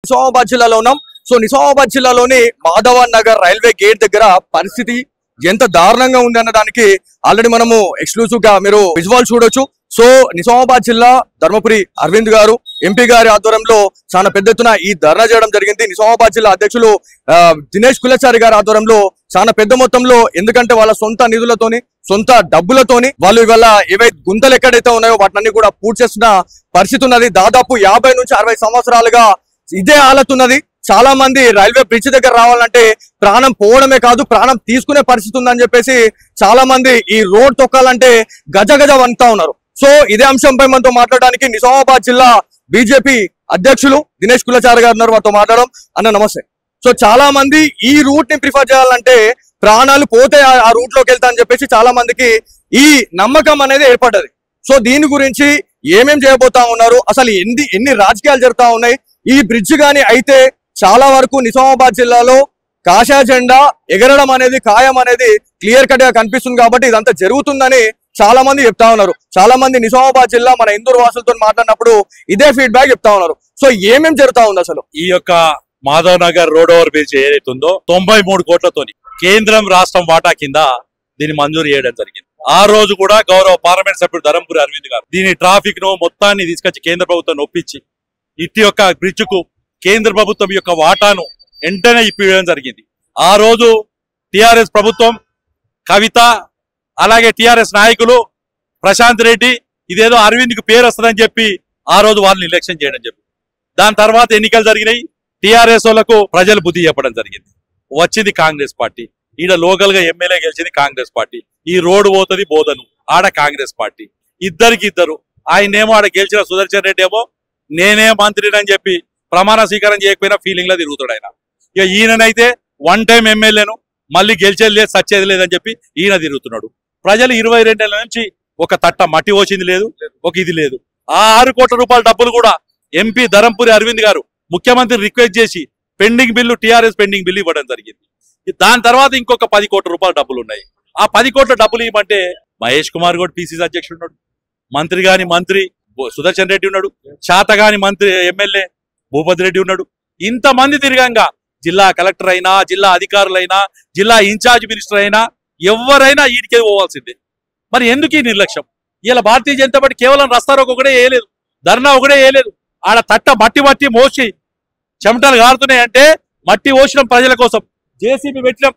నిజామాబాద్ జిల్లాలో ఉన్నాం. సో నిజామాబాద్ జిల్లాలోని మాధవన్ నగర్ రైల్వే గేట్ దగ్గర పరిస్థితి ఎంత దారుణంగా ఉంది అన్న దానికి ఆల్రెడీ మనము ఎక్స్క్లూజివ్ గా మీరు విజువల్ చూడొచ్చు. సో నిజామాబాద్ జిల్లా ధర్మపురి అరవింద్ గారు ఎంపీ గారి ఆధ్వర్యంలో చాలా పెద్ద ఎత్తున ఈ ధర్నా చేయడం జరిగింది. నిజామాబాద్ జిల్లా అధ్యక్షులు దినేష్ కులచారి గారి ఆధ్వర్యంలో చాలా పెద్ద మొత్తంలో, ఎందుకంటే వాళ్ళ సొంత నిధులతోని సొంత డబ్బులతోని వాళ్ళు ఇవాళ ఏవైతే గుంతలు ఎక్కడైతే ఉన్నాయో వాటిని కూడా పూర్తి చేస్తున్న పరిస్థితి ఉన్నది. దాదాపు 50 నుంచి 60 సంవత్సరాలుగా ఇదే హాలత్ ఉన్నది. చాలా మంది రైల్వే బ్రిడ్జ్ దగ్గర రావాలంటే ప్రాణం పోవడమే కాదు, ప్రాణం తీసుకునే పరిస్థితి ఉందని చెప్పేసి చాలా మంది ఈ రోడ్ తొక్కాలంటే గజ గజ వంతా ఉన్నారు. సో ఇదే అంశంపై మనతో మాట్లాడడానికి నిజామాబాద్ జిల్లా బీజేపీ అధ్యక్షులు దినేష్ కులచారి గారు ఉన్నారు. వారితో మాట్లాడడం. అన్న నమస్తే. సో చాలా మంది ఈ రూట్ ని ప్రిఫర్ చేయాలంటే ప్రాణాలు పోతే ఆ రూట్ లోకి వెళ్తా అని చెప్పేసి చాలా మందికి ఈ నమ్మకం అనేది ఏర్పడ్డది. సో దీని గురించి ఏమేం చేయబోతా ఉన్నారు, అసలు ఎన్ని రాజకీయాలు జరుగుతా ఉన్నాయి, ఈ బ్రిడ్జ్ గాని అయితే చాలా వరకు నిజామాబాద్ జిల్లాలో కాషాయ జెండా ఎగరడం అనేది ఖాయం అనేది క్లియర్ కట్ గా కనిపిస్తుంది. కాబట్టి ఇదంతా జరుగుతుందని చాలా మంది చెప్తా ఉన్నారు. చాలా మంది నిజామాబాద్ జిల్లా మన ఇందూరు వాసులతో మాట్లాడినప్పుడు ఇదే ఫీడ్బ్యాక్ చెప్తా ఉన్నారు. సో ఏమేం జరుగుతా ఉంది అసలు? ఈ యొక్క Madhav Nagar road over bridge ఏదైతుందో 93 కోట్లతోని కేంద్రం రాష్ట్రం వాటా కింద దీన్ని మంజూరు చేయడం జరిగింది. ఆ రోజు కూడా గౌరవ పార్లమెంట్ సభ్యుడు ధర్మపురి అరవింద్ గారు దీని ట్రాఫిక్ ను మొత్తాన్ని తీసుకొచ్చి కేంద్ర ప్రభుత్వం ఒప్పించి ఇటు యొక్క బ్రిడ్జ్ కు కేంద్ర ప్రభుత్వం యొక్క వాటాను వెంటనే ఇప్పివేయడం జరిగింది. ఆ రోజు టిఆర్ఎస్ ప్రభుత్వం, కవిత, అలాగే టిఆర్ఎస్ నాయకులు ప్రశాంత్ రెడ్డి ఇదేదో అరవింద్ కు పేరు వస్తుందని చెప్పి ఆ రోజు వాళ్ళని ఎలక్షన్ చేయడం చెప్పి, దాని తర్వాత ఎన్నికలు జరిగినాయి. టిఆర్ఎస్ వాళ్ళకు ప్రజలు బుద్ధి చెప్పడం జరిగింది. వచ్చింది కాంగ్రెస్ పార్టీ. ఈడ లోకల్ గా ఎమ్మెల్యే గెలిచింది కాంగ్రెస్ పార్టీ. ఈ రోడ్డు పోతుంది బోధను ఆడ కాంగ్రెస్ పార్టీ. ఇద్దరు ఆయనేమో ఆడ గెలిచిన సుదర్శన్ రెడ్డి ఏమో నేనే మంత్రిని అని చెప్పి ప్రమాణ స్వీకారం చేయకపోయినా ఫీలింగ్ లో తిరుగుతాడు ఆయన. ఇక ఈయననైతే 1 టైం ఎమ్మెల్యేను మళ్ళీ గెలిచేది లేదు సచ్చేది లేదని చెప్పి ఈయన తిరుగుతున్నాడు. ప్రజలు 22 ఏళ్ల నుంచి ఒక తట్ట మట్టి వచ్చింది లేదు, ఒక ఇది లేదు. ఆ 6 కోట్ల రూపాయల డబ్బులు కూడా ఎంపీ ధర్మపురి అరవింద్ గారు ముఖ్యమంత్రి రిక్వెస్ట్ చేసి pending bill, TRS pending bill ఇవ్వడం జరిగింది. దాని తర్వాత ఇంకొక 10 కోట్ల రూపాయల డబ్బులు ఉన్నాయి. ఆ 10 కోట్ల డబ్బులు ఇవ్వమంటే మహేష్ కుమార్ గౌడ్ పిసిసి అధ్యక్షుడు ఉన్నాడు, మంత్రి గాని మంత్రి సుదర్శన్ రెడ్డి ఉన్నాడు, శాతగాని మంత్రి ఎమ్మెల్యే భూపతి రెడ్డి ఉన్నాడు. ఇంతమంది తిరగంగా జిల్లా కలెక్టర్ అయినా, జిల్లా అధికారులైనా, జిల్లా ఇన్ఛార్జ్ మినిస్టర్ అయినా ఎవరైనా ఈడికే పోవాల్సిందే. మరి ఎందుకు ఈ నిర్లక్ష్యం? ఇలా భారతీయ జనతా పార్టీ కేవలం రస్తారోకో ఒకటే వేయలేదు, ధర్నా ఒకటే వేయలేదు. ఆడ తట్ట మట్టి మోసి చెమటలు గారుతున్నాయంటే మట్టి పోసినాం ప్రజల కోసం. జేసీబీ పెట్టినాం,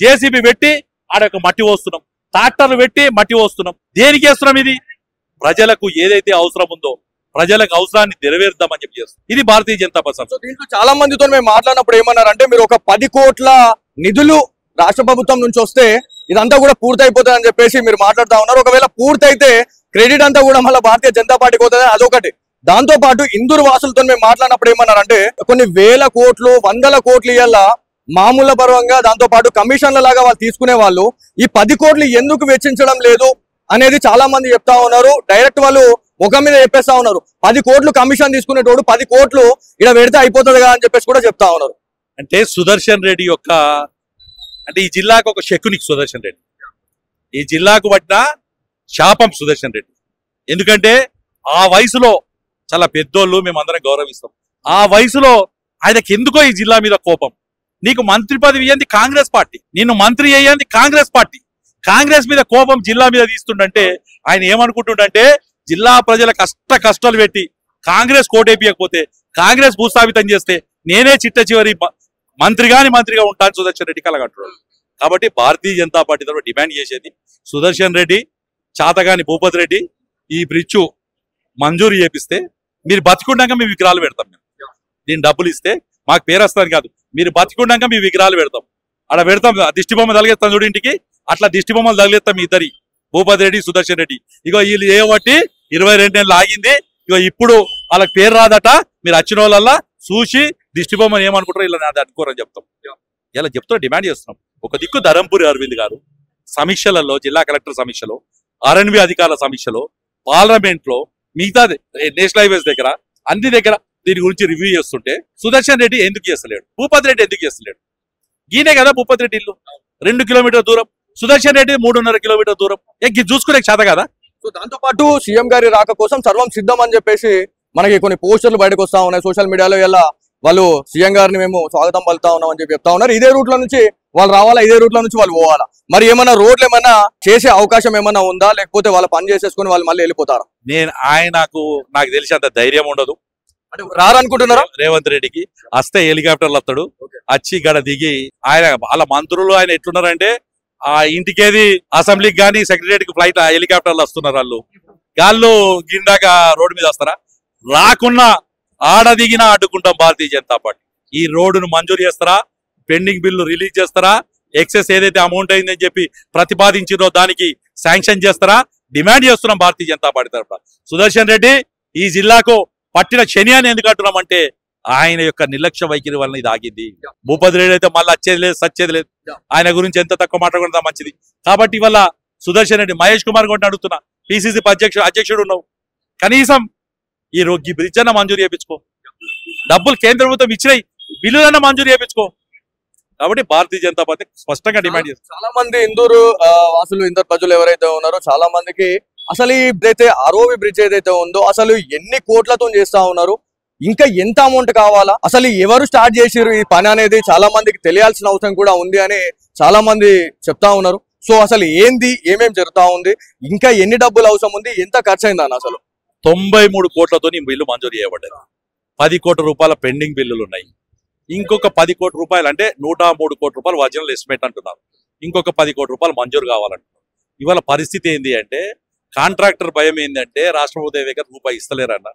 జేసీబీ పెట్టి ఆడ మట్టి పోస్తున్నాం, ట్రాక్టర్లు పెట్టి మట్టి పోస్తున్నాం. దేనికి వేస్తున్నాం? ఇది ప్రజలకు ఏదైతే అవసరం ఉందో ప్రజలకు అవసరాన్ని నెరవేర్దామని చెప్పి చేస్తాం. ఇది భారతీయ జనతా పార్టీ. దీంట్లో చాలా మందితో మేము మాట్లాడినప్పుడు ఏమన్నారంటే, మీరు ఒక 10 కోట్ల నిధులు రాష్ట్ర ప్రభుత్వం నుంచి వస్తే ఇదంతా కూడా పూర్తయిపోతుంది అని చెప్పేసి మీరు మాట్లాడుతూ ఉన్నారు. ఒకవేళ పూర్తయితే క్రెడిట్ అంతా కూడా మళ్ళీ భారతీయ జనతా పార్టీకి పోతుంది, అదొకటి. దాంతో పాటు ఇందూరు వాసులతో మేము మాట్లాడినప్పుడు ఏమన్నారంటే, కొన్ని వేల కోట్లు, 100ల కోట్లు ఇయ్యాల మామూలు పర్వంగా, దాంతో పాటు కమిషన్ల లాగా వాళ్ళు తీసుకునే వాళ్ళు ఈ 10 కోట్లు ఎందుకు వెచ్చించడం లేదు అనేది చాలా మంది చెప్తా ఉన్నారు. డైరెక్ట్ వాళ్ళు ఒక మీద చెప్పేస్తా ఉన్నారు, 10 కోట్లు కమిషన్ తీసుకునేటోడు 10 కోట్లు ఇక్కడ పెడితే అయిపోతుంది కదా అని చెప్పేసి కూడా చెప్తా ఉన్నారు. అంటే సుదర్శన్ రెడ్డి యొక్క, అంటే ఈ జిల్లాకు ఒక శకునికి సుదర్శన్ రెడ్డి, ఈ జిల్లాకు పట్టిన శాపం సుదర్శన్ రెడ్డి. ఎందుకంటే ఆ వయసులో చాలా పెద్దోళ్ళు, మేమందరం గౌరవిస్తాం. ఆ వయసులో ఆయనకి ఎందుకో ఈ జిల్లా మీద కోపం. నీకు మంత్రి పదవి ఇయ్యంది కాంగ్రెస్ పార్టీ, నిన్ను మంత్రి అయ్యింది కాంగ్రెస్ పార్టీ. కాంగ్రెస్ మీద కోపం జిల్లా మీద తీస్తుండంటే ఆయన ఏమనుకుంటుండంటే, జిల్లా ప్రజల కష్టాలు పెట్టి కాంగ్రెస్ కోటేపియకపోతే, కాంగ్రెస్ భూస్థాపితం చేస్తే నేనే చిట్ట చివరి మంత్రిగా ఉంటాను సుదర్శన్ రెడ్డి కలగంటున్నాడు. కాబట్టి భారతీయ జనతా పార్టీ తరఫున డిమాండ్ చేసేది, సుదర్శన్ రెడ్డి, చాతగాని భూపతి రెడ్డి ఈ బ్రిడ్జ్ మంజూరు చేపిస్తే మీరు బతికుండగా మీ విగ్రహాలు పెడతాం. మేము దీని డబ్బులు ఇస్తే మాకు పేరు వస్తుంది కాదు, మీరు బతికుండగా మీ విగ్రహాలు పెడతాం. అక్కడ పెడతాం, దిష్టి బొమ్మ తగిలేస్తాం చూడు ఇంటికి, అట్లా దిష్టి బొమ్మలు తగిలేస్తాం. మీ ఇద్దరి భూపతి రెడ్డి, సుదర్శన్ రెడ్డి. ఇగో వీళ్ళు ఏవట్టి 22 ఏళ్ళు ఆగింది. ఇగో ఇప్పుడు వాళ్ళకి పేరు రాదట. మీరు వచ్చిన వాళ్ళల్లా చూసి దిష్టి బొమ్మని ఏమనుకుంటారో ఇలా నాది అనుకోరని చెప్తాం. ఇలా చెప్తా డిమాండ్ చేస్తున్నాం. ఒక దిక్కు ధర్మపురి అరవింద్ గారు సమీక్షలలో, జిల్లా కలెక్టర్ సమీక్షలో, ఆర్ఎన్బి అధికారుల సమీక్షలో, పార్లమెంట్ లో, మిగతా నేషనల్ హైవేస్ దగ్గర, అన్ని దగ్గర దీని గురించి రివ్యూ చేస్తుంటే సుదర్శన్ రెడ్డి ఎందుకు చేస్తలేడు, భూపతి రెడ్డి ఎందుకు చేస్తలేడు? ఈయనే కదా భూపతి రెడ్డి ఇల్లు 2 కిలోమీటర్ల దూరం, సుదర్శన్ రెడ్డి 3.5 కిలోమీటర్ల దూరం. చూసుకునే చేత కదా. సో దాంతో పాటు సీఎం గారి రాక కోసం సర్వం సిద్ధం అని చెప్పేసి మనకి కొన్ని పోస్టర్లు బయటకు వస్తా ఉన్నాయి సోషల్ మీడియాలో. ఇలా వాళ్ళు సీఎం గారిని మేము స్వాగతం పలుతా ఉన్నాం అని చెప్పి చెప్తా ఉన్నారు. ఇదే రూట్ లో నుంచి వాళ్ళు రావాలా, ఇదే రూట్ లో నుంచి వాళ్ళు పోవాలా. మరి ఏమన్నా రోడ్లు ఏమన్నా చేసే అవకాశం ఏమన్నా ఉందా, లేకపోతే వాళ్ళ పని చేసేసుకుని వాళ్ళు మళ్ళీ వెళ్ళిపోతారా? నాకు తెలిసి అంత ధైర్యం ఉండదు. అంటే రారనుకుంటున్నారా? రేవంత్ రెడ్డికి వస్తే హెలికాప్టర్లు వస్తాడు, వచ్చి గడ దిగి ఆయన వాళ్ళ మంత్రులు ఆయన ఎట్లున్నారంటే ఆ ఇంటికేది అసెంబ్లీకి కానీ సెక్రటరియట్కి ఫ్లైట్ హెలికాప్టర్లు వస్తున్నారు. వాళ్ళు గిందాక రోడ్డు మీద వస్తారా? రాకున్నా ఆడ దిగినా అడ్డుకుంటాం భారతీయ జనతా పార్టీ. ఈ రోడ్డును మంజూరు చేస్తారా, పెండింగ్ బిల్లు రిలీజ్ చేస్తారా, ఎక్సెస్ ఏదైతే అమౌంట్ అయిందని చెప్పి ప్రతిపాదించినో దానికి శాంక్షన్ చేస్తారా, డిమాండ్ చేస్తున్నాం భారతీయ జనతా పార్టీ తరఫున. సుదర్శన్ రెడ్డి ఈ జిల్లాకు పట్టిన శని అని ఎందుకు అంటున్నామంటే ఆయన యొక్క నిర్లక్ష్య వైఖరి వలన ఇది ఆగింది. భూపతి రెడ్డి అయితే మళ్ళీ వచ్చేది లేదు, సచ్చేది లేదు. ఆయన గురించి ఎంత తక్కువ మాట్లాడుకుంటా మంచిది. కాబట్టి ఇవాళ సుదర్శన్ రెడ్డి, మహేష్ కుమార్ గౌడ్ అడుగుతున్నా, పిసిసి అధ్యక్షుడు ఉన్నావు, కనీసం ఈ బ్రిడ్జ్ అన్న మంజూరు చేయించుకో, డబ్బులు కేంద్ర ప్రభుత్వం ఇచ్చినాయి, బిల్లులన్న మంజూరు చేయించుకో. కాబట్టి భారతీయ జనతా పార్టీ స్పష్టంగా డిమాండ్ చేస్తారు. చాలా మంది ఇందూరు వాసులు, ఇందూరు ప్రజలు ఎవరైతే ఉన్నారో చాలా మందికి అసలు ఈ బ్రిడ్జ్ ఆర్ఓబి బ్రిడ్జ్ ఏదైతే ఉందో అసలు ఎన్ని కోట్లతో చేస్తా ఉన్నారు, ఇంకా ఎంత అమౌంట్ కావాలా, అసలు ఎవరు స్టార్ట్ చేసిరు ఈ పని అనేది చాలా మందికి తెలియాల్సిన అవసరం కూడా ఉంది అని చాలా మంది చెప్తా ఉన్నారు. సో అసలు ఏంది, ఏమేం జరుగుతా ఉంది, ఇంకా ఎన్ని డబ్బులు అవసరం ఉంది, ఎంత ఖర్చు అయింది అన్న? అసలు 93 కోట్లతో బిల్లు మంజూరు చేయబడ్డాయి. 10 కోట్ల రూపాయల పెండింగ్ బిల్లులు ఉన్నాయి. ఇంకొక 10 కోట్ల రూపాయలు అంటే 103 కోట్ల రూపాయలు ఒరిజినల్ ఎస్టిమేట్ అంటున్నారు. ఇంకొక 10 కోట్ల రూపాయలు మంజూరు కావాలంటున్నారు. ఇవాళ పరిస్థితి ఏంది అంటే కాంట్రాక్టర్ భయం ఏంటంటే రాష్ట్ర ప్రభుత్వం దగ్గర రూపాయి ఇస్తలేరన్న,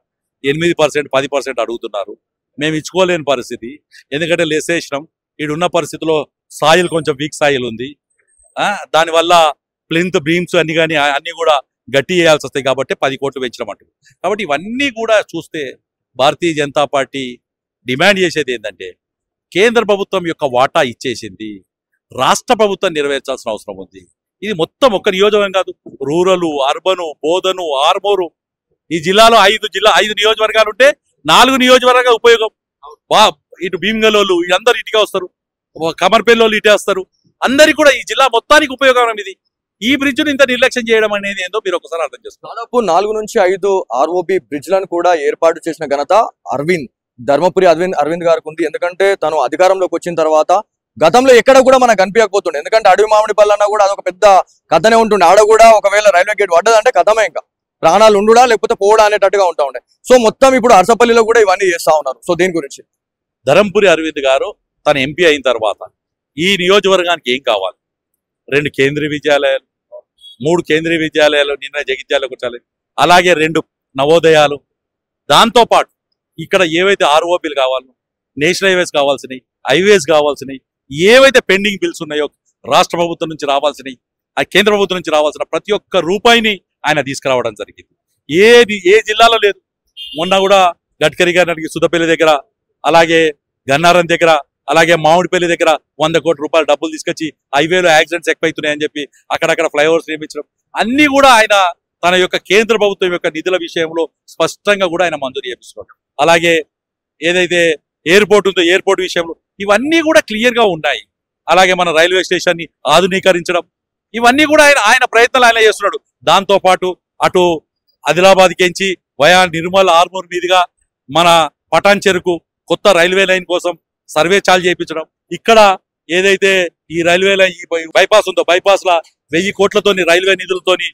8%, 10% అడుగుతున్నారు. మేము ఇచ్చుకోలేని పరిస్థితి, ఎందుకంటే లేసేసినాం. ఈడున్న పరిస్థితిలో సాయిల్ కొంచెం వీక్ సాయిల్ ఉంది. దానివల్ల ప్లింత్ బీమ్స్ అన్ని కూడా గట్టి చేయాల్సి వస్తాయి. కాబట్టి 10 కోట్లు పెంచడం. కాబట్టి ఇవన్నీ కూడా చూస్తే భారతీయ జనతా పార్టీ డిమాండ్ చేసేది ఏంటంటే కేంద్ర ప్రభుత్వం యొక్క వాటా ఇచ్చేసింది, రాష్ట్ర ప్రభుత్వం నెరవేర్చాల్సిన అవసరం ఉంది. ఇది మొత్తం ఒక్క నియోజకవర్గం కాదు, రూరల్, అర్బను, బోధను, ఆర్మూరు, ఈ జిల్లాలో 5 నియోజకవర్గాలు ఉంటే 4 నియోజకవర్గాల ఉపయోగం. ఇటు భీమగలోళ్ళు అందరు ఇటుగా వస్తారు, కమర్పల్లి ఇటే వస్తారు, అందరికి కూడా ఈ జిల్లా మొత్తానికి ఉపయోగం ఇది. ఈ బ్రిడ్జ్ ను ఇంత నిర్లక్ష్యం చేయడం అనేది ఏందో మీరు ఒకసారి అర్థం చేసుకోవాలి. దాదాపు 4 నుంచి 5 ఆర్ఓబి బ్రిడ్జ్లను కూడా ఏర్పాటు చేసిన ఘనత ధర్మపురి అరవింద్ గారికి ఉంది. ఎందుకంటే తను అధికారంలోకి వచ్చిన తర్వాత గతంలో ఎక్కడ కూడా మనకు కనిపించకపోతుండే. ఎందుకంటే అడవి మామిడిపల్లి అన్నా కూడా అదొక పెద్ద కథనే ఉంటుండే. ఆడ కూడా ఒకవేళ రైల్వే గేట్ పడ్డదంటే కథమే, ఇంకా ప్రాణాలు ఉండుడా లేకపోతే పోవడా అనేటట్టుగా ఉంటా ఉండే. సో మొత్తం ఇప్పుడు అరసపల్లిలో కూడా ఇవన్నీ చేస్తా ఉన్నారు. సో దీని గురించి ధర్మపురి అరవింద్ గారు తన ఎంపీ అయిన తర్వాత ఈ నియోజకవర్గానికి ఏం కావాలి? 2 కేంద్రీయ విద్యాలయాలు, 3 కేంద్రీయ విద్యాలయాలు, నిన్న జగిత్యాలకు వచ్చాలి, అలాగే 2 నవోదయాలు, దాంతోపాటు ఇక్కడ ఏవైతే ఆర్ఓబీలు కావాలో, నేషనల్ హైవేస్ కావాల్సినవి, హైవేస్ కావాల్సినవి, ఏవైతే పెండింగ్ బిల్స్ ఉన్నాయో రాష్ట్ర ప్రభుత్వం నుంచి రావాల్సినవి, ఆ కేంద్ర ప్రభుత్వం నుంచి రావాల్సిన ప్రతి ఒక్క రూపాయిని ఆయన తీసుకురావడం జరిగింది. ఏ జిల్లాలో లేదు. మొన్న కూడా గడ్కరీ గారికి సుద్దపల్లి దగ్గర, అలాగే గన్నారం దగ్గర, అలాగే మామిడిపల్లి దగ్గర 100 కోట్ల రూపాయలు డబ్బులు తీసుకొచ్చి హైవేలో యాక్సిడెంట్స్ ఎక్కువైతున్నాయని చెప్పి అక్కడక్కడ ఫ్లైఓవర్స్ నిర్మించడం, అన్ని కూడా ఆయన తన యొక్క కేంద్ర ప్రభుత్వం యొక్క నిధుల విషయంలో స్పష్టంగా కూడా ఆయన మంజూరు చేపిస్తున్నాడు. అలాగే ఏదైతే ఎయిర్పోర్ట్ ఉందో ఎయిర్పోర్ట్ విషయంలో ఇవన్నీ కూడా క్లియర్ గా ఉన్నాయి. అలాగే మన రైల్వే స్టేషన్ ని ఆధునీకరించడం, ఇవన్నీ కూడా ఆయన ప్రయత్నాలు ఆయన చేస్తున్నాడు. దాంతో పాటు అటు ఆదిలాబాద్ కెంచి వయా నిర్మల్ ఆర్మూర్ మీదుగా మన పటాన్ చెరుకు కొత్త రైల్వే లైన్ కోసం సర్వే చాలు చేయించడం, ఇక్కడ ఏదైతే ఈ రైల్వే లైన్ ఈ బైపాస్ ఉందో బైపాస్ లా 1000 కోట్లతోని రైల్వే నిధులతోని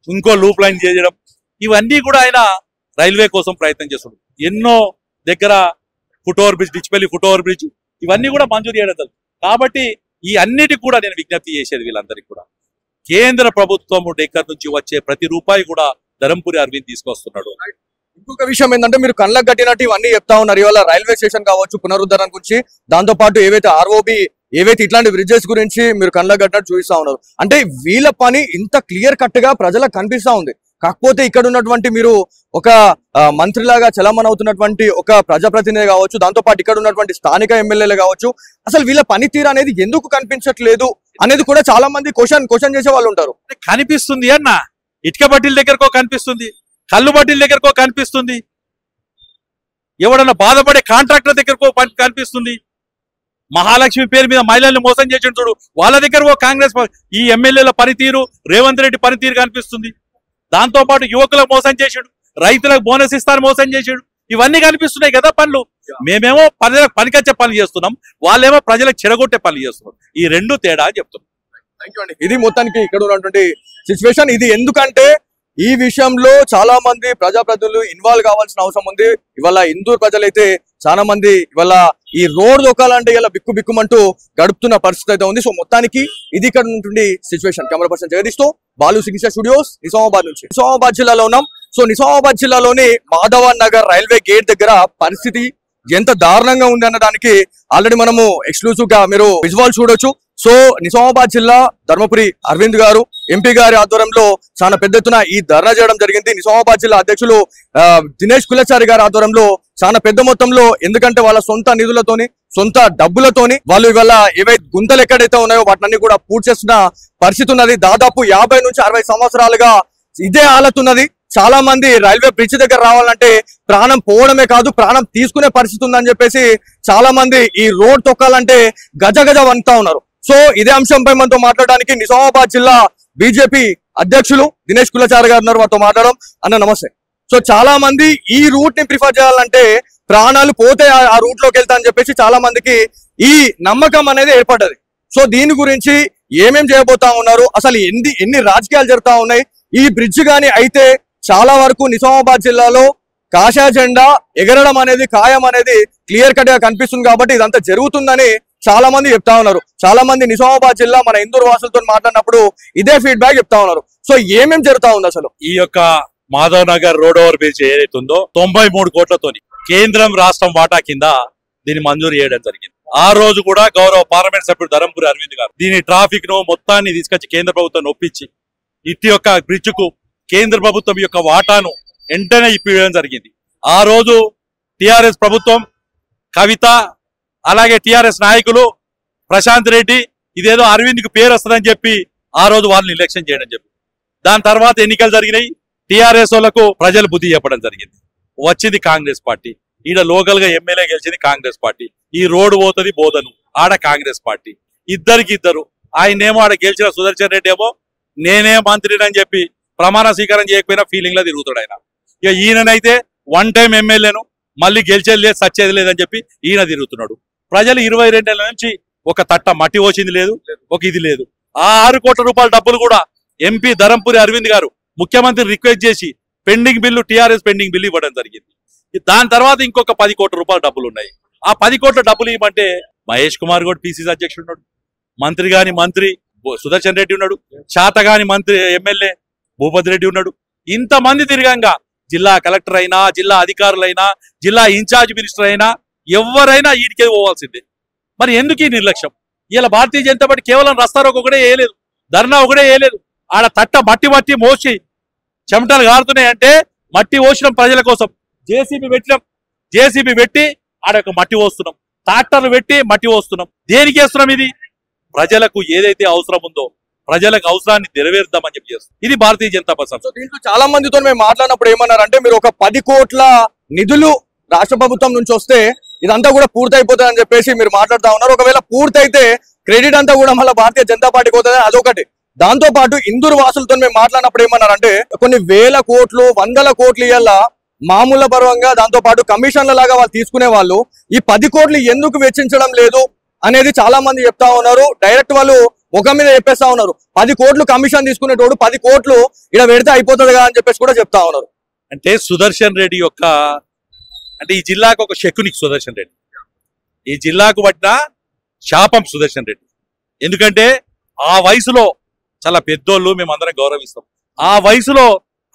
ఇంకో లూప్ లైన్ చేయడం, ఇవన్నీ కూడా ఆయన రైల్వే కోసం ప్రయత్నం చేస్తున్నాడు. ఎన్నో దగ్గర foot over bridge, Dichpally foot over bridge, ఇవన్నీ కూడా మంజూరు చేయడం. కాబట్టి ఈ అన్నిటికి కూడా నేను విజ్ఞప్తి చేసేది వీళ్ళందరికీ కూడా, కేంద్ర ప్రభుత్వం దగ్గర నుంచి వచ్చే ప్రతి రూపాయి కూడా ధర్మపురి అరవింద్ తీసుకొస్తున్నాడు. ఇంకొక విషయం ఏంటంటే మీరు కళ్ళకు కట్టినట్టు ఇవన్నీ చెప్తా ఉన్నారు. ఇవాళ రైల్వే స్టేషన్ కావచ్చు, పునరుద్ధరణ గురించి, దాంతో పాటు ఏవైతే ఆర్ఓబి ఏవైతే ఇట్లాంటి బ్రిడ్జెస్ గురించి మీరు కళ్ళకు కట్టినట్టు చూపిస్తా ఉన్నారు. అంటే వీళ్ళ పని ఇంత క్లియర్ కట్ గా ప్రజలకు కనిపిస్తా ఉంది. కాకపోతే ఇక్కడ ఉన్నటువంటి మీరు ఒక మంత్రిలాగా చలామణి అవుతున్నటువంటి ఒక ప్రజాప్రతినిధి కావచ్చు, దాంతో పాటు ఇక్కడ ఉన్నటువంటి స్థానిక ఎమ్మెల్యేలు కావచ్చు, అసలు వీళ్ళ పనితీరు అనేది ఎందుకు కనిపించట్లేదు అనేది కూడా చాలా మంది క్వశ్చన్ చేసే వాళ్ళు ఉంటారు. కనిపిస్తుంది అన్న, ఇటుక బట్టీల దగ్గరకో కనిపిస్తుంది, కళ్ళు బట్టీల దగ్గరకో కనిపిస్తుంది, ఎవడన్నా బాధపడే కాంట్రాక్టర్ దగ్గరకో కనిపిస్తుంది, మహాలక్ష్మి పేరు మీద మహిళల్ని మోసం చేసి చూడు వాళ్ళ దగ్గర ఓ కాంగ్రెస్ ఈ ఎమ్మెల్యేల పనితీరు, రేవంత్ రెడ్డి పనితీరు కనిపిస్తుంది. దాంతో పాటు యువకులకు మోసం చేసాడు, రైతులకు బోనస్ ఇస్తాను మోసం చేసాడు, ఇవన్నీ కనిపిస్తున్నాయి కదా పనులు. మేమేమో ప్రజలకు పనికొచ్చే పనులు చేస్తున్నాం, వాళ్ళేమో ప్రజలకు చెడగొట్టే పనులు చేస్తున్నాం. ఈ రెండు తేడా అని చెప్తున్నాం. ఇది మొత్తానికి ఇక్కడ ఉన్నటువంటి సిచ్యువేషన్. ఇది ఎందుకంటే ఈ విషయంలో చాలా మంది ప్రజాప్రతినిధులు ఇన్వాల్వ్ కావాల్సిన అవసరం ఉంది. ఇవాళ ఇందూరు ప్రజలైతే చాలా మంది ఇవాళ ఈ రోడ్ దొక్కాలంటే ఇలా బిక్కు బిక్కుమంటూ గడుపుతున్న పరిస్థితి అయితే ఉంది. సో మొత్తానికి ఇది ఇక్కడ ఉన్నటువంటి సిచ్యువేషన్. కెమెరా పర్సన్ జగదీష్తో బాలు సిగ్నేచర్ స్టూడియోస్, నిజామాబాద్ నుంచి. నిజామాబాద్ జిల్లాలో ఉన్నాం. సో నిజామాబాద్ జిల్లాలోని మాధవన్ నగర్ రైల్వే గేట్ దగ్గర పరిస్థితి ఎంత దారుణంగా ఉంది అన్న దానికి ఆల్రెడీ మనము ఎక్స్క్లూజివ్ గా మీరు విజువల్ చూడొచ్చు. సో నిజామాబాద్ జిల్లా ధర్మపురి అరవింద్ గారు ఎంపీ గారి ఆధ్వర్యంలో చాలా పెద్ద ఎత్తున ఈ ధర్నా చేయడం జరిగింది. నిజామాబాద్ జిల్లా అధ్యక్షులు దినేష్ కులచారి గారి ఆధ్వర్యంలో చాలా పెద్ద మొత్తంలో, ఎందుకంటే వాళ్ళ సొంత నిధులతోని సొంత డబ్బులతోని వాళ్ళు ఇవాళ ఏవైతే గుంతలు ఎక్కడైతే ఉన్నాయో వాటిని కూడా పూర్తి చేస్తున్న పరిస్థితి ఉన్నది. దాదాపు 50 నుంచి 60 సంవత్సరాలుగా ఇదే హాలత్ ఉన్నది. చాలా మంది రైల్వే బ్రిడ్జ్ దగ్గర రావాలంటే ప్రాణం పోవడమే కాదు, ప్రాణం తీసుకునే పరిస్థితి ఉందని చెప్పేసి చాలా మంది ఈ రోడ్ తొక్కాలంటే గజ గజ వణుకుతా ఉన్నారు. సో ఇదే అంశంపై మనతో మాట్లాడడానికి నిజామాబాద్ జిల్లా బీజేపీ అధ్యక్షులు దినేష్ కులచారి గారు ఉన్నారు. వారితో మాట్లాడడం. అన్న నమస్తే. సో చాలా మంది ఈ రూట్ ని ప్రిఫర్ చేయాలంటే ప్రాణాలు పోతే ఆ రూట్ లోకి వెళ్తా అని చెప్పేసి చాలా మందికి ఈ నమ్మకం అనేది ఏర్పడ్డది. సో దీని గురించి ఏమేం చేయబోతా ఉన్నారు, అసలు ఎన్ని రాజకీయాలు జరుగుతా ఉన్నాయి, ఈ బ్రిడ్జ్ గాని అయితే చాలా వరకు నిజామాబాద్ జిల్లాలో కాషాయ జెండా ఎగరడం అనేది ఖాయం అనేది క్లియర్ కట్ గా కనిపిస్తుంది. కాబట్టి ఇదంతా జరుగుతుందని చాలా మంది చెప్తా ఉన్నారు. చాలా మంది నిజామాబాద్ జిల్లా మన ఇందూరు వాసులతో మాట్లాడినప్పుడు ఇదే ఫీడ్బ్యాక్ చెప్తా ఉన్నారు. సో ఏమేం జరుగుతా ఉంది అసలు? ఈ యొక్క Madhav Nagar road over bridge ఏదైతే ఉందో 93 కోట్లతోని కేంద్రం రాష్ట్రం వాటా కింద దీన్ని మంజూరు చేయడం జరిగింది. ఆ రోజు కూడా గౌరవ పార్లమెంట్ సభ్యుడు ధరంపురి అరవింద్ గారు దీని ట్రాఫిక్ ను మొత్తాన్ని తీసుకొచ్చి కేంద్ర ప్రభుత్వం ఒప్పించి ఇటు యొక్క బ్రిడ్జ్ కు కేంద్ర ప్రభుత్వం యొక్క వాటాను వెంటనే ఇప్పించడం జరిగింది. ఆ రోజు టిఆర్ఎస్ ప్రభుత్వం, కవిత, అలాగే టిఆర్ఎస్ నాయకులు ప్రశాంత్ రెడ్డి ఇదేదో అరవింద్ కు పేరు వస్తుందని చెప్పి ఆ రోజు వాళ్ళని ఎలక్షన్ చేయడం చెప్పి, దాని తర్వాత ఎన్నికలు జరిగినాయి. టిఆర్ఎస్ వాళ్ళకు ప్రజలు బుద్ధి చెప్పడం జరిగింది. వచ్చింది కాంగ్రెస్ పార్టీ. ఈడ లోకల్ గా ఎమ్మెల్యే గెలిచింది కాంగ్రెస్ పార్టీ. ఈ రోడ్డు పోతుంది బోధను ఆడ కాంగ్రెస్ పార్టీ. ఇద్దరు ఆయనేమో ఆడ గెలిచిన సుదర్శన్ రెడ్డి ఏమో నేనే మంత్రిని అని చెప్పి ప్రమాణ స్వీకారం చేయకపోయినా ఫీలింగ్ లో తిరుగుతాడు ఆయన. ఇక ఈయననైతే 1 టైం ఎమ్మెల్యేను మళ్ళీ గెలిచేది లేదు సచ్చేది లేదని చెప్పి ఈయన తిరుగుతున్నాడు. ప్రజలు 22 ఏళ్ల నుంచి ఒక తట్ట మట్టి వచ్చింది లేదు, ఒక ఇది లేదు. ఆ 6 కోట్ల రూపాయల డబ్బులు కూడా ఎంపీ ధరంపురి అరవింద్ గారు ముఖ్యమంత్రి రిక్వెస్ట్ చేసి pending bill, TRS pending bill ఇవ్వడం జరిగింది. దాని తర్వాత ఇంకొక 10 కోట్ల రూపాయల డబ్బులు ఉన్నాయి. ఆ 10 కోట్ల డబ్బులు ఇవ్వమంటే మహేష్ కుమార్ గౌడ్ పిసిసి అధ్యక్షుడు ఉన్నాడు, మంత్రి గాని మంత్రి సుదర్శన్ రెడ్డి ఉన్నాడు, శాతగాని మంత్రి ఎమ్మెల్యే భూపతి రెడ్డి ఉన్నాడు. ఇంతమంది తిరగంగా జిల్లా కలెక్టర్ అయినా, జిల్లా అధికారులైనా, జిల్లా ఇన్ఛార్జ్ మినిస్టర్ అయినా ఎవరైనా వీటికే పోవాల్సిందే. మరి ఎందుకు ఈ నిర్లక్ష్యం? ఇలా భారతీయ జనతా పార్టీ కేవలం రస్తారోకి ఒకటే వేయలేదు, ధర్నా ఒకటే వేయలేదు. ఆడ తట్ట మట్టి మోసి చెమటలు గారుతున్నాయంటే మట్టి పోసినాం ప్రజల కోసం. జేసీబీ పెట్టి ఆడ మట్టి పోస్తున్నాం, ట్రాక్టర్లు పెట్టి మట్టి పోస్తున్నాం. దేనికి వేస్తున్నాం? ఇది ప్రజలకు ఏదైతే అవసరం ఉందో ప్రజలకు అవసరాన్ని నెరవేరుద్దామని చెప్పి చేస్తాం. ఇది భారతీయ జనతా పార్టీ. దీంట్లో చాలా మందితో మేము మాట్లాడినప్పుడు ఏమన్నారంటే మీరు ఒక 10 కోట్ల నిధులు రాష్ట్ర ప్రభుత్వం నుంచి వస్తే ఇదంతా కూడా పూర్తయిపోతుంది అని చెప్పేసి మీరు మాట్లాడుతా ఉన్నారు. ఒకవేళ పూర్తయితే క్రెడిట్ అంతా కూడా మళ్ళీ భారతీయ జనతా పార్టీకి పోతుంది, అదొకటి. దాంతో పాటు ఇందూరు వాసులతో మేము మాట్లాడినప్పుడు ఏమన్నారంటే కొన్ని వేల కోట్లు, 100ల కోట్లు ఇయ్యాల మామూలు పర్వంగా, దాంతో పాటు కమిషన్ల లాగా వాళ్ళు తీసుకునే వాళ్ళు ఈ 10 కోట్లు ఎందుకు వెచ్చించడం లేదు అనేది చాలా మంది చెప్తా ఉన్నారు. డైరెక్ట్ వాళ్ళు ముఖం మీద చెప్పేస్తా ఉన్నారు. 10 కోట్లు కమిషన్ తీసుకునేటోడు 10 కోట్లు ఇక్కడ పెడితే అయిపోతుంది కదా అని చెప్పేసి కూడా చెప్తా ఉన్నారు. అంటే సుదర్శన్ రెడ్డి యొక్క అంటే ఈ జిల్లాకు ఒక శకునికి సుదర్శన్ రెడ్డి, ఈ జిల్లాకు పట్టిన శాపం సుదర్శన్ రెడ్డి. ఎందుకంటే ఆ వయసులో చాలా పెద్దోళ్ళు, మేమందరం గౌరవిస్తాం. ఆ వయసులో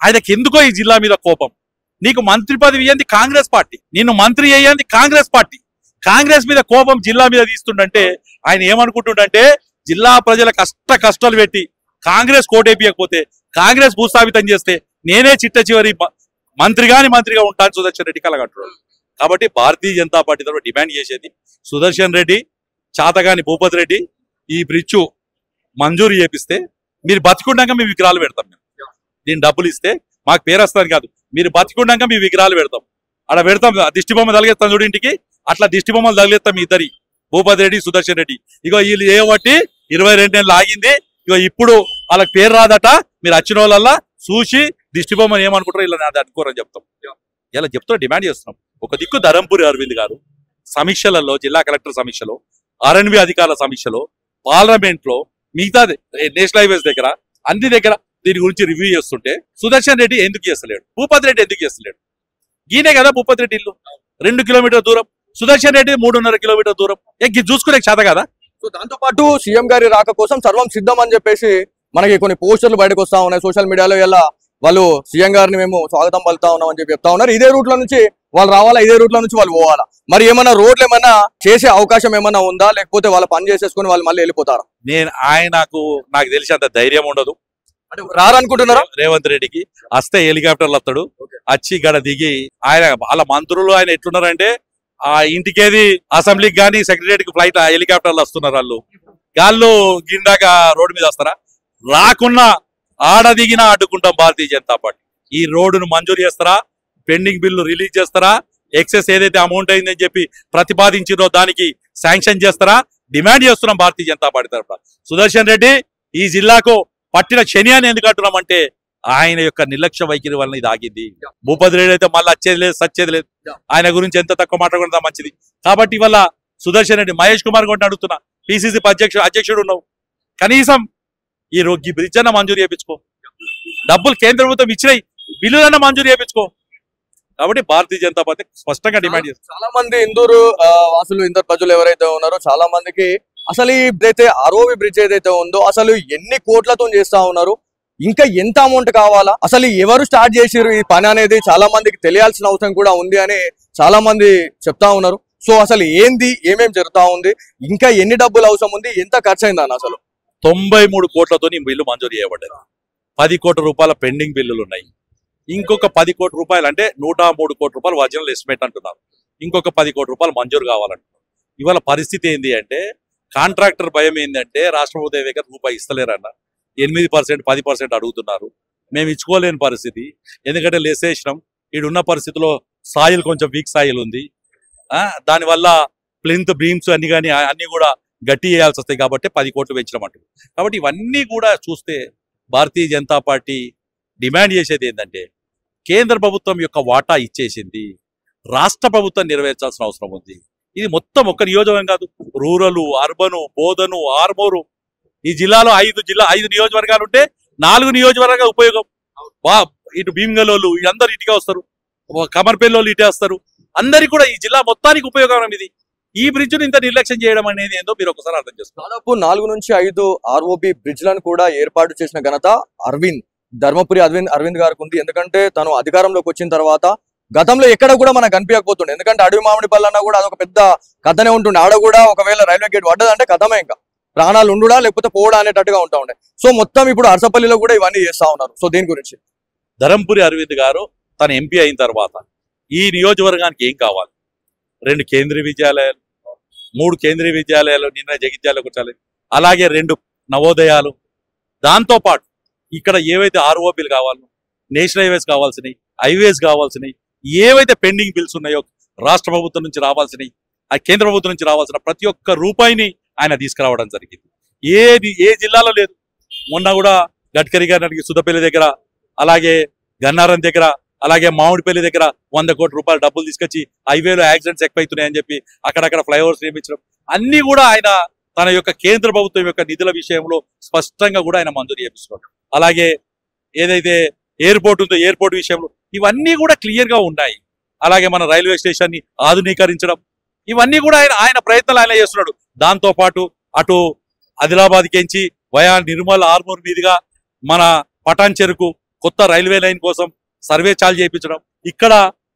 ఆయనకి ఎందుకో ఈ జిల్లా మీద కోపం. నీకు మంత్రి పదవి ఇయ్యంది కాంగ్రెస్ పార్టీ, నిన్ను మంత్రి అయ్యింది కాంగ్రెస్ పార్టీ. కాంగ్రెస్ మీద కోపం జిల్లా మీద తీస్తుండంటే ఆయన ఏమనుకుంటుండంటే జిల్లా ప్రజల కష్టాలు పెట్టి కాంగ్రెస్ కోటేపియకపోతే, కాంగ్రెస్ భూస్థాపితం చేస్తే నేనే చిట్ట చివరి మంత్రిగా ఉంటాను సుదర్శన్ రెడ్డి కలగంటున్నాడు. కాబట్టి భారతీయ జనతా పార్టీ తరఫున డిమాండ్ చేసేది సుదర్శన్ రెడ్డి, చాతగాని భూపతి రెడ్డి ఈ బ్రిడ్జ్ మంజూరు చేపిస్తే మీరు బతికుండగా మీ విగ్రహాలు పెడతాం. మేము దీని డబ్బులు ఇస్తే మాకు పేరు వస్తుంది కాదు, మీరు బతికుండగా మీ విగ్రహాలు పెడతాం. అలా పెడతాం, దిష్టి బొమ్మ తగిలేస్తాం చూడు ఇంటికి, అట్లా దిష్టి బొమ్మలు తగిలేస్తాం మీ ఇద్దరి, భూపతి రెడ్డి సుదర్శన్ రెడ్డి. ఇగో వీళ్ళు ఏవట్టి 22 ఏళ్ళు ఆగింది. ఇగో ఇప్పుడు వాళ్ళకి పేరు రాదట, మీరు వచ్చిన వాళ్ళల్లా చూసి దిష్టి బొమ్మను ఏమనుకుంటారో ఇలా నాది అనుకోరని చెప్తాం. ఇలా చెప్తూ డిమాండ్ చేస్తున్నాం. ఒక దిక్కు ధరంపురి అరవింద్ గారు సమీక్షలలో, జిల్లా కలెక్టర్ సమీక్షలో, ఆర్ఎన్బి అధికారుల సమీక్షలో, పార్లమెంట్ లో, మిగతా నేషనల్ హైవేస్ దగ్గర, అన్ని దగ్గర దీని గురించి రివ్యూ చేస్తుంటే సుదర్శన్ రెడ్డి ఎందుకు చేస్తలేడు, భూపతి రెడ్డి ఎందుకు చేస్తలేడు? ఈయనే కదా భూపతి రెడ్డి ఇల్లు 2 కిలోమీటర్ దూరం, సుదర్శన్ రెడ్డి 3.5 కిలోమీటర్ దూరం. చూసుకునే చేత కదా. సో దాంతో పాటు సీఎం గారి రాక కోసం సర్వం సిద్ధం అని చెప్పేసి మనకి కొన్ని పోస్టర్లు బయటకు వస్తా ఉన్నాయి సోషల్ మీడియాలో. ఇలా వాళ్ళు సీఎం గారిని మేము స్వాగతం పలుతా ఉన్నాం అని చెప్పి చెప్తా ఉన్నారు. ఇదే రూట్ లో నుంచి వాళ్ళు రావాలా, ఇదే రూట్ లో నుంచి వాళ్ళు పోవాలా? మరి ఏమైనా రోడ్లు ఏమైనా చేసే అవకాశం ఏమైనా ఉందా, లేకపోతే వాళ్ళ పని చేసేసుకుని వాళ్ళు మళ్ళీ వెళ్ళిపోతారా? నాకు తెలిసి అంత ధైర్యం ఉండదు. అంటే రారనుకుంటున్నారా? రేవంత్ రెడ్డికి వస్తే హెలికాప్టర్లు వస్తాడు, వచ్చి గడ దిగి ఆయన వాళ్ళ మంత్రులు ఆయన ఎట్లున్నారంటే ఆ ఇంటికేది అసెంబ్లీకి కానీ సెక్రటరీకి ఫ్లైట్ హెలికాప్టర్లు వస్తున్నారు. వాళ్ళు గిండాక రోడ్డు మీద వస్తారా? రాకున్నా ఆడ దిగినా అడ్డుకుంటాం భారతీయ జనతా పార్టీ. ఈ రోడ్డును మంజూరు చేస్తారా, పెండింగ్ బిల్లు రిలీజ్ చేస్తారా, ఎక్సెస్ ఏదైతే అమౌంట్ అయిందని చెప్పి ప్రతిపాదించిందో దానికి శాంక్షన్ చేస్తారా, డిమాండ్ చేస్తున్నాం భారతీయ జనతా పార్టీ తరఫున. సుదర్శన్ రెడ్డి ఈ జిల్లాకు పట్టిన శని అని ఎందుకు అంటున్నామంటే ఆయన యొక్క నిర్లక్ష్య వైఖరి వలన ఇది ఆగింది. భూపతి రెడ్డి అయితే మళ్ళీ వచ్చేది లేదు, సచ్చేది లేదు. ఆయన గురించి ఎంత తక్కువ మాట్లాడుకుంటా మంచిది. కాబట్టి ఇవాళ సుదర్శన్ రెడ్డి, మహేష్ కుమార్ కూడా అడుగుతున్నా, పిసిసి అధ్యక్షుడు ఉన్నావు, కనీసం ఈ బ్రిడ్జ్ అన్న మంజూరు చేయించుకో, డబ్బులు కేంద్ర ప్రభుత్వం ఇచ్చినాయి, బిల్లులన్నా మంజూరు చేయించుకో. కాబట్టి భారతీయ జనతా పార్టీ స్పష్టంగా డిమాండ్ చేస్తుంది. చాలా మంది ఇందూరు వాసులు, ఇందూరు ప్రజలు ఎవరైతే ఉన్నారో చాలా మందికి అసలు ఈ ఇదైతే ఆర్ఓబి బ్రిడ్జ్ ఏదైతే ఉందో అసలు ఎన్ని కోట్లతో చేస్తా ఉన్నారు, ఇంకా ఎంత అమౌంట్ కావాలా, అసలు ఎవరు స్టార్ట్ చేసిరు ఈ పని అనేది చాలా మందికి తెలియాల్సిన అవసరం కూడా ఉంది అని చాలా మంది చెప్తా ఉన్నారు. సో అసలు ఏంది, ఏమేం జరుగుతా ఉంది, ఇంకా ఎన్ని డబ్బులు అవసరం ఉంది, ఎంత ఖర్చు అయిందని? అసలు 93 కోట్లతో బిల్లు మంజూరు చేయబడ్డది. 10 కోట్ల రూపాయల పెండింగ్ బిల్లులు ఉన్నాయి. ఇంకొక 10 కోట్ల రూపాయలు అంటే 103 కోట్ల రూపాయలు ఒరిజినల్ ఎస్టిమేట్ అంటున్నారు. ఇంకొక 10 కోట్ల రూపాయలు మంజూరు కావాలంటున్నారు. ఇవాళ పరిస్థితి ఏంది అంటే కాంట్రాక్టర్ భయం ఏంటంటే రాష్ట్ర ప్రభుత్వం దగ్గర రూపాయి ఇస్తలేరన్న, 8%, 10% అడుగుతున్నారు. మేము ఇచ్చుకోలేని పరిస్థితి. ఎందుకంటే లెసేసినాం, ఈడున్న పరిస్థితిలో సాయిల్ కొంచెం వీక్ సాయిల్ ఉంది. దానివల్ల ప్లింత్ బీమ్స్ అన్ని కూడా గట్టి చేయాల్సి వస్తాయి. కాబట్టి 10 కోట్లు పెంచడం అంటారు. కాబట్టి ఇవన్నీ కూడా చూస్తే భారతీయ జనతా పార్టీ డిమాండ్ చేసేది ఏంటంటే కేంద్ర ప్రభుత్వం యొక్క వాటా ఇచ్చేసింది, రాష్ట్ర ప్రభుత్వం నెరవేర్చాల్సిన అవసరం ఉంది. ఇది మొత్తం ఒక్క నియోజకవర్గం కాదు, రూరల్, అర్బను, బోధను, ఆర్మూరు, ఈ జిల్లాలో 5 నియోజకవర్గాలు ఉంటే 4 నియోజకవర్గాలు ఉపయోగం. ఇటు భీమగలోళ్ళు అందరు ఇటుగా వస్తారు, కమర్పల్లి ఇటే వస్తారు, అందరికి కూడా ఈ జిల్లా మొత్తానికి ఉపయోగం ఇది. ఈ బ్రిడ్జ్ ను ఇంత నిర్లక్ష్యం చేయడం అనేది ఏందో మీరు ఒకసారి అర్థం చేసుకోండి. దాదాపు 4 నుంచి 5 ఆర్ఓబి బ్రిడ్జ్లను కూడా ఏర్పాటు చేసిన ఘనత ధర్మపురి అరవింద్ గారికి ఉంది. ఎందుకంటే తను అధికారంలోకి వచ్చిన తర్వాత గతంలో ఎక్కడ కూడా మనకు కనిపించకపోతుండే. ఎందుకంటే అడవి మామిడి పల్లన్నా కూడా అదొక పెద్ద కథనే ఉంటుండే. ఆడ కూడా ఒకవేళ రైల్వే గేట్ పడ్డదంటే కథమే, ఇంకా ప్రాణాలు ఉండుడా లేకపోతే పోవడా అనేటట్టుగా ఉంటా ఉండే. సో మొత్తం ఇప్పుడు అరసపల్లిలో కూడా ఇవన్నీ చేస్తా ఉన్నారు. సో దీని గురించి ధరంపురి అరవింద్ గారు తన ఎంపీ అయిన తర్వాత ఈ నియోజకవర్గానికి ఏం కావాలి? 2 కేంద్రీయ విద్యాలయాలు, 3 కేంద్రీయ విద్యాలయాలు నిన్న జగిత్యాలకు వచ్చాలి, అలాగే 2 నవోదయాలు, దాంతోపాటు ఇక్కడ ఏవైతే ఆర్ఓబీలు కావాలో, నేషనల్ హైవేస్ కావాల్సినవి, హైవేస్ కావాల్సినవి, ఏవైతే పెండింగ్ బిల్స్ ఉన్నాయో రాష్ట్ర ప్రభుత్వం నుంచి రావాల్సినవి, ఆ కేంద్ర ప్రభుత్వం నుంచి రావాల్సిన ప్రతి ఒక్క రూపాయిని ఆయన తీసుకురావడం జరిగింది. ఏ జిల్లాలో లేదు. మొన్న కూడా గడ్కరీ గారికి సుద్దపల్లి దగ్గర, అలాగే గన్నారం దగ్గర, అలాగే మామిడిపల్లి దగ్గర 100 కోట్ల రూపాయలు డబ్బులు తీసుకొచ్చి హైవేలో యాక్సిడెంట్స్ ఎక్కువైతున్నాయని చెప్పి అక్కడక్కడ ఫ్లైఓవర్స్ నిర్మించడం, అన్ని కూడా ఆయన తన యొక్క కేంద్ర ప్రభుత్వం యొక్క నిధుల విషయంలో స్పష్టంగా కూడా ఆయన మంజూరు చేపిస్తున్నాడు. అలాగే ఏదైతే ఎయిర్పోర్ట్ ఉందో ఎయిర్పోర్ట్ విషయంలో ఇవన్నీ కూడా క్లియర్ గా ఉన్నాయి. అలాగే మన రైల్వే స్టేషన్ ని ఆధునీకరించడం, ఇవన్నీ కూడా ఆయన ప్రయత్నాలు ఆయన చేస్తున్నాడు. దాంతో పాటు అటు ఆదిలాబాద్ కెంచి వయా నిర్మల్, ఆర్మూర్ మీదుగా మన పటాన్ చెరుకు కొత్త రైల్వే లైన్ కోసం సర్వే చాలు చేయించడం, ఇక్కడ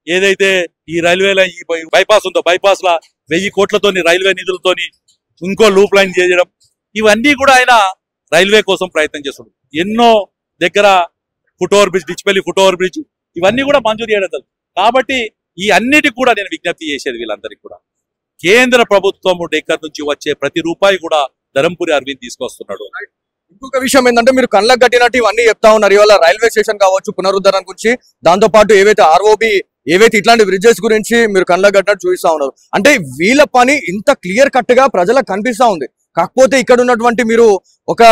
ఏదైతే ఈ రైల్వే లైన్ ఈ బైపాస్ ఉందో బైపాస్ లా 1000 కోట్లతోని రైల్వే నిధులతోని ఇంకో లూప్ లైన్ చేయడం, ఇవన్నీ కూడా ఆయన రైల్వే కోసం ప్రయత్నం చేస్తున్నాడు. ఎన్నో దగ్గర foot over bridge, Dichpally foot over bridge, ఇవన్నీ కూడా మంజూరు చేయడం. కాబట్టి ఈ అన్నిటికి కూడా నేను విజ్ఞప్తి చేసేది వీళ్ళందరికీ కూడా, కేంద్ర ప్రభుత్వం దగ్గర నుంచి వచ్చే ప్రతి రూపాయి కూడా ధరంపురి అరవింద్ తీసుకొస్తున్నాడు. ఇంకొక విషయం ఏంటంటే మీరు కళ్ళకు కట్టినట్టు ఇవన్నీ చెప్తా ఉన్నారు. ఇవాళ రైల్వే స్టేషన్ కావచ్చు, పునరుద్ధరణ గురించి, దాంతో పాటు ఏవైతే ఆర్ఓబి, ఏవైతే ఇట్లాంటి బ్రిడ్జెస్ గురించి మీరు కళ్ళకు కట్టినట్టు చూపిస్తా ఉన్నారు. అంటే వీళ్ళ పని ఇంత క్లియర్ కట్ గా ప్రజలకు కనిపిస్తా ఉంది. కాకపోతే ఇక్కడ ఉన్నటువంటి మీరు ఒక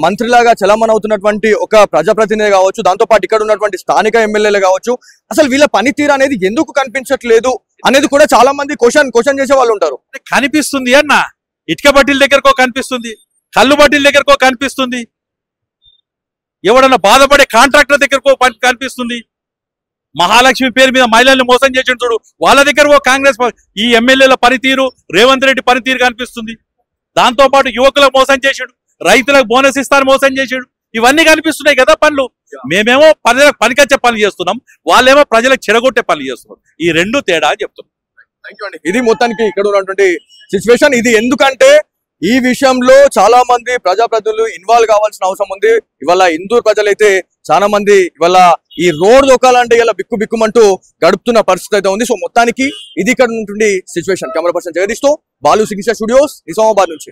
మంత్రిలాగా చలామణి అవుతున్నటువంటి ఒక ప్రజాప్రతినిధి కావచ్చు, దాంతో పాటు ఇక్కడ ఉన్నటువంటి స్థానిక ఎమ్మెల్యేలు కావచ్చు, అసలు వీళ్ళ పనితీరు అనేది ఎందుకు కనిపించట్లేదు అనేది కూడా చాలా మంది క్వశ్చన్ చేసే వాళ్ళు ఉంటారు. కనిపిస్తుంది అన్న, ఇటుక బట్టీల దగ్గరకో కనిపిస్తుంది, కళ్ళు బట్టీల దగ్గరకో కనిపిస్తుంది, ఎవడన్నా బాధపడే కాంట్రాక్టర్ దగ్గరకో కనిపిస్తుంది, మహాలక్ష్మి పేరు మీద మహిళల్ని మోసం చేసి చూడు వాళ్ళ దగ్గర ఓ కాంగ్రెస్ ఈ ఎమ్మెల్యేల పనితీరు, రేవంత్ రెడ్డి పనితీరు కనిపిస్తుంది. దాంతో పాటు యువకులకు మోసం చేసాడు, రైతులకు బోనస్ ఇస్తాను మోసం చేసాడు, ఇవన్నీ కనిపిస్తున్నాయి కదా పనులు. మేమేమో ప్రజలకు పనికొచ్చే పనులు చేస్తున్నాం, వాళ్ళేమో ప్రజలకు చెడగొట్టే పనులు చేస్తున్నాం. ఈ రెండు తేడా అని చెప్తున్నాం. ఇది మొత్తానికి ఇక్కడ ఉన్నటువంటి సిచ్యువేషన్. ఇది ఎందుకంటే ఈ విషయంలో చాలా మంది ప్రజాప్రతినిధులు ఇన్వాల్వ్ కావాల్సిన అవసరం ఉంది. ఇవాళ ఇందూరు ప్రజలైతే చాలా మంది ఇవాళ ఈ రోడ్ దొక్కాలంటే ఇలా బిక్కుమంటూ గడుపుతున్న పరిస్థితి అయితే ఉంది. సో మొత్తానికి ఇది ఇక్కడ ఉన్నటువంటి సిచ్యువేషన్. కెమెరా పర్సన్ జగదీష్ తో బాలు సిగ్నేచర్ స్టూడియోస్ నిజామాబాద్ నుంచి.